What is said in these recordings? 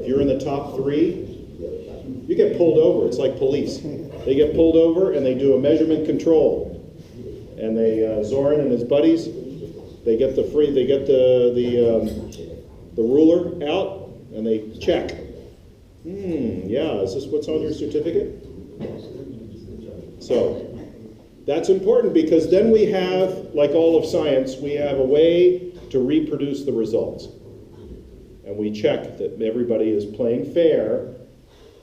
if you're in the top 3, you get pulled over. It's like police. They get pulled over and they do a measurement control. And they, Zoran and his buddies, they get the ruler out and they check. Yeah, is this what's on your certificate? So that's important because then we have, like all of science, we have a way to reproduce the results. And we check that everybody is playing fair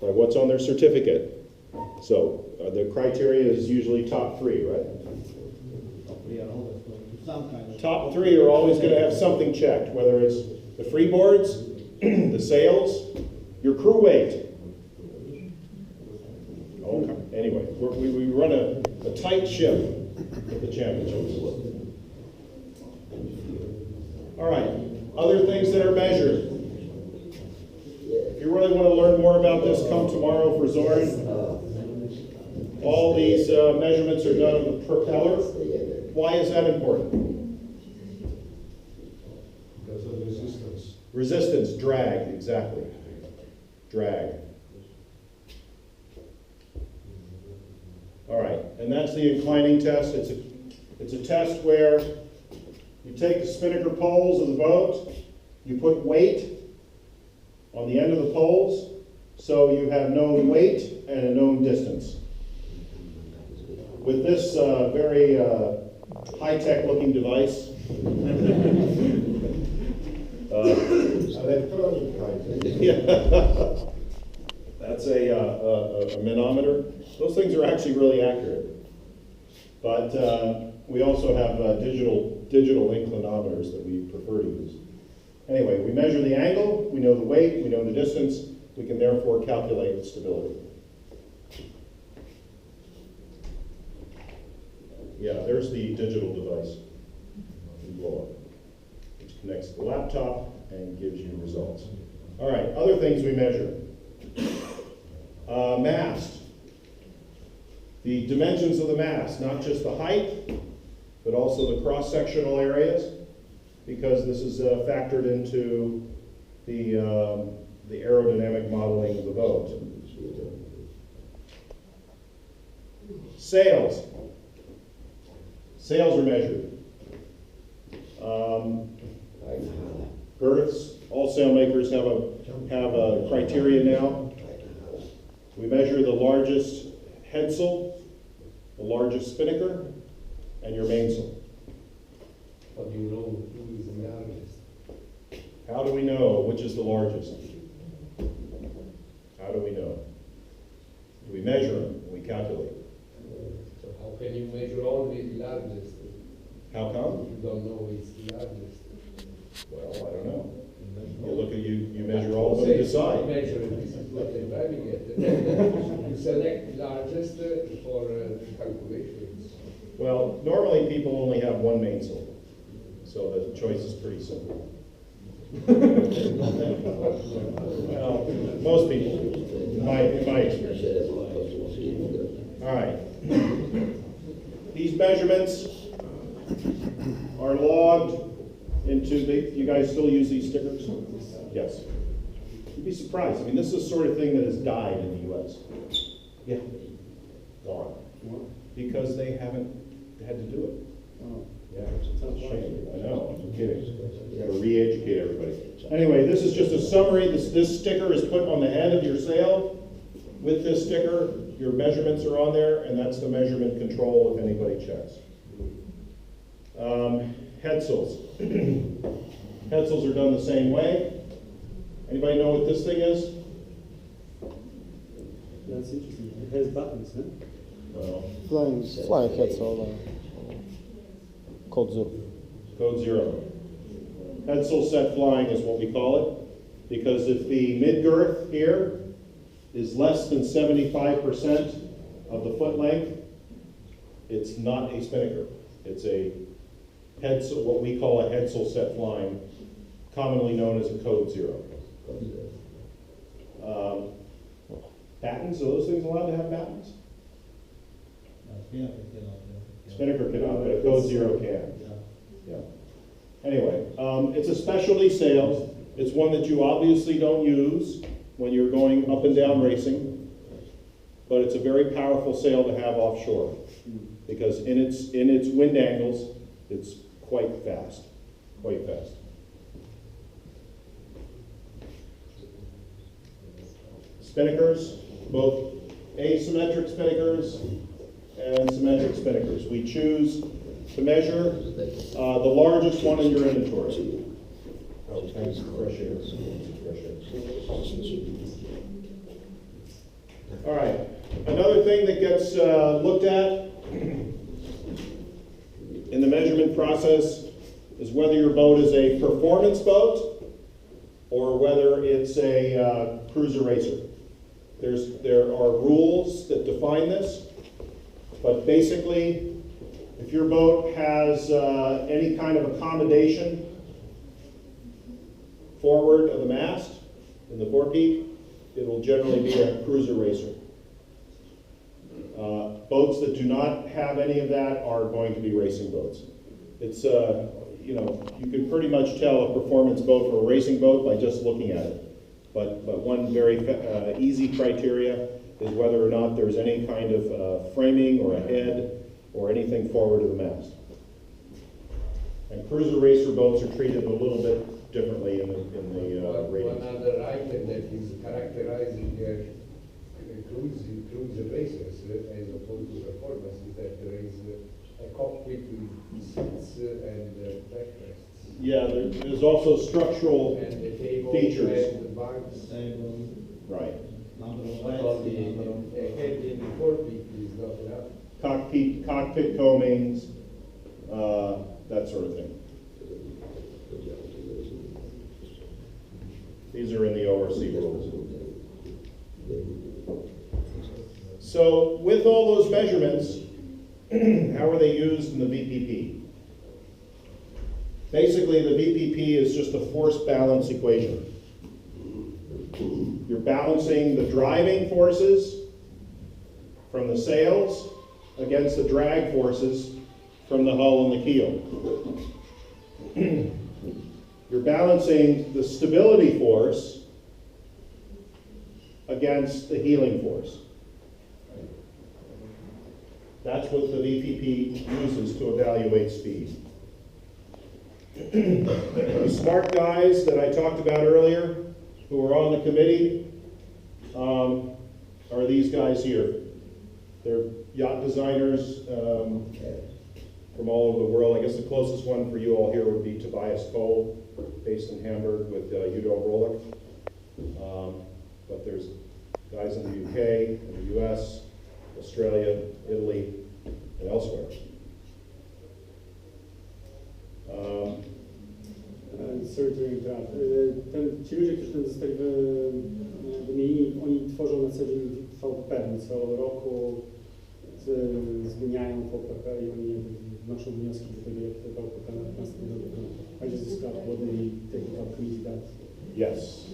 by what's on their certificate. So the criteria is usually top 3, right? Top 3 are always going to have something checked, whether it's the freeboards, the sails, your crew weight. Okay. Anyway, we run a tight ship at the championships. All right, other things that are measured. If you really want to learn more about this, come tomorrow for Zoran. All these measurements are done of the propeller. Why is that important? Because of resistance. Resistance, drag, exactly. Drag. All right, and that's the inclining test. It's a test where you take the spinnaker poles of the boat, you put weight on the end of the poles, so you have known weight and a known distance. With this very high-tech looking device, that's a manometer. Those things are actually really accurate. But we also have digital inclinometers that we prefer to use. Anyway, we measure the angle, we know the weight, we know the distance, we can therefore calculate the stability. Yeah, there's the digital device, which connects to the laptop and gives you results. All right, other things we measure. Mast. The dimensions of the mast, not just the height, but also the cross-sectional areas, because this is factored into the aerodynamic modeling of the boat. Sails. Sails are measured. Girths. All sail makers have a criteria now. We measure the largest headsail, the largest spinnaker, and your mainsail. How do you know who is the largest? How do we know which is the largest? How do we know? We measure them, we calculate. So how can you measure only the largest? How come? You don't know it's the largest. Well, I don't know. You look at you measure all of them and decide. Measure it, this is what they're driving at. You select the largest for calculations. Well, normally people only have one mainsail, so the choice is pretty simple. Well, most people, in my experience. All right. These measurements are logged into you guys still use these stickers? Yes. You'd be surprised. I mean, this is the sort of thing that has died in the U.S. Yeah. Gone. Because they haven't had to do it. Yeah, it's a shame. I know, I'm kidding. You gotta re-educate everybody. Anyway, this is just a summary. This sticker is put on the head of your sail. With this sticker, your measurements are on there, and that's the measurement control if anybody checks. Headsails. Headsails are done the same way. Anybody know what this thing is? That's interesting. It has buttons, huh? Well, Flying headsail. Code 0. Code 0. Headsail set flying is what we call it, because if the mid-girth here is less than 75% of the foot length, it's not a spinnaker. It's a headsail, what we call a headsail set flying, commonly known as a code 0. Battens, are those things allowed to have battens? Spinnaker cannot, but a code 0 can. Yeah. Anyway, it's a specialty sail. It's one that you obviously don't use when you're going up and down racing, but it's a very powerful sail to have offshore because in its wind angles, it's quite fast, quite fast. Spinnakers, both asymmetric spinnakers and symmetric spinnakers. We choose to measure the largest one in your inventory. Oh, thanks for fresh air. Fresh air. All right. Another thing that gets looked at in the measurement process is whether your boat is a performance boat or whether it's a cruiser racer. There are rules that define this, but basically, if your boat has any kind of accommodation forward of the mast in the forepeak, it will generally be a cruiser racer. Boats that do not have any of that are going to be racing boats. It's, you can pretty much tell a performance boat from a racing boat by just looking at it. But one very easy criteria is whether or not there's any kind of framing or a head or anything forward of the mast. And cruiser racer boats are treated a little bit differently in the ratings. One other item that is characterizing cruiser racers as opposed to performance is that there is a cockpit with seats and backrests. Yeah, there's also structural And the table features. and the bunks. Right. Because the head in the forepeak is not enough. Cockpit combings, that sort of thing. These are in the ORC rules. So with all those measurements, how are they used in the VPP? Basically, the VPP is just a force balance equation. You're balancing the driving forces from the sails against the drag forces from the hull and the keel. You're balancing the stability force against the heeling force. That's what the VPP uses to evaluate speed. The smart guys that I talked about earlier, who are on the committee, are these guys here. They're yacht designers from all over the world. I guess the closest one for you all here would be Tobias Cole, based in Hamburg with Udo Rolik. But there's guys in the UK, in the US, Australia, Italy, and elsewhere. Sorry to interrupt. Ci ludzie, którzy tam zostali wymienieni, oni tworzą na co dzień VPP, co roku zmieniają VPP i oni wnoszą wnioski do tego, jak te VPP następnego roku. I just described what the technical committee does. Yes.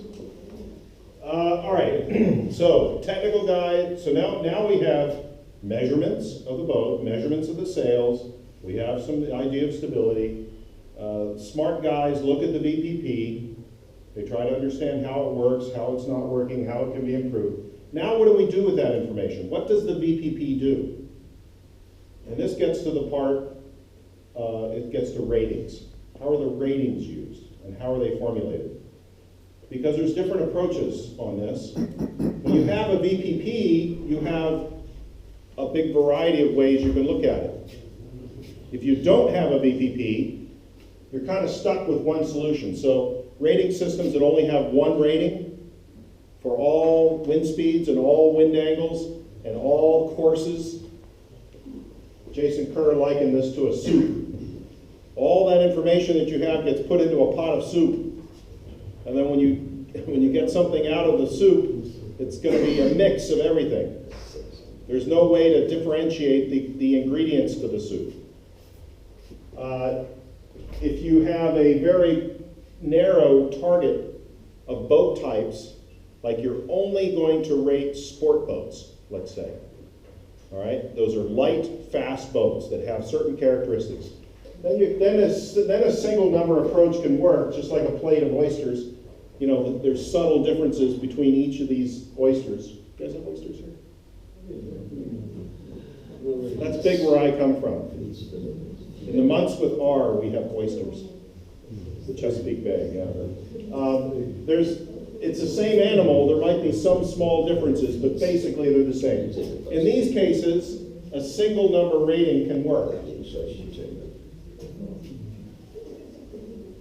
All right. So technical guide. So now we have measurements of the boat, measurements of the sails. We have some idea of stability. Smart guys look at the VPP. They try to understand how it works, how it's not working, how it can be improved. Now what do we do with that information? What does the VPP do? And this gets to the part, it gets to ratings. How are the ratings used and how are they formulated? Because there's different approaches on this. When you have a VPP, you have a big variety of ways you can look at it. If you don't have a VPP, you're kind of stuck with one solution. So rating systems that only have one rating for all wind speeds and all wind angles and all courses. Jason Kerr likened this to a soup. All that information that you have gets put into a pot of soup. And then when you get something out of the soup, it's going to be a mix of everything. There's no way to differentiate the ingredients to the soup. If you have a very narrow target of boat types, like you're only going to rate sport boats, let's say, all right? Those are light, fast boats that have certain characteristics. Then a single number approach can work, just like a plate of oysters. you know, there's subtle differences between each of these oysters. You guys have oysters here? That's big where I come from. In the months with R, we have oysters. The Chesapeake Bay, yeah. It's the same animal. There might be some small differences, but basically they're the same. In these cases, a single number rating can work.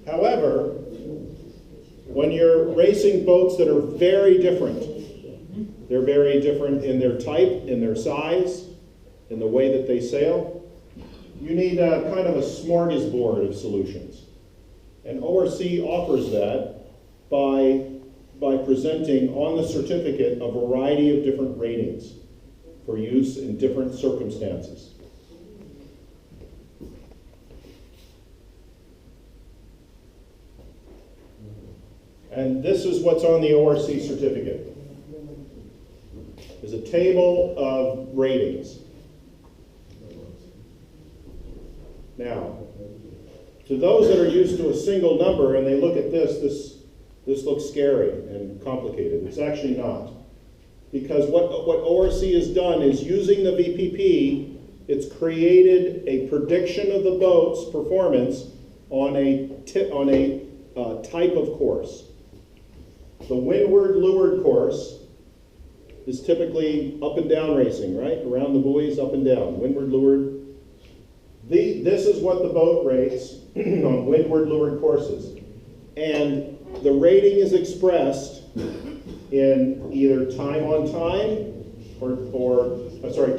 However, when you're racing boats that are very different, they're very different in their type, in their size, in the way that they sail, you need a kind of a smorgasbord of solutions. And ORC offers that by presenting on the certificate a variety of different ratings for use in different circumstances. And this is what's on the ORC certificate. There's a table of ratings. Now, to those that are used to a single number and they look at this looks scary and complicated. It's actually not. Because what ORC has done is using the VPP, it's created a prediction of the boat's performance on a type of course. The windward-leeward course is typically up and down racing, right? Around the buoys, up and down, windward-leeward. This is what the boat rates on windward-leeward courses. And the rating is expressed in either time on time time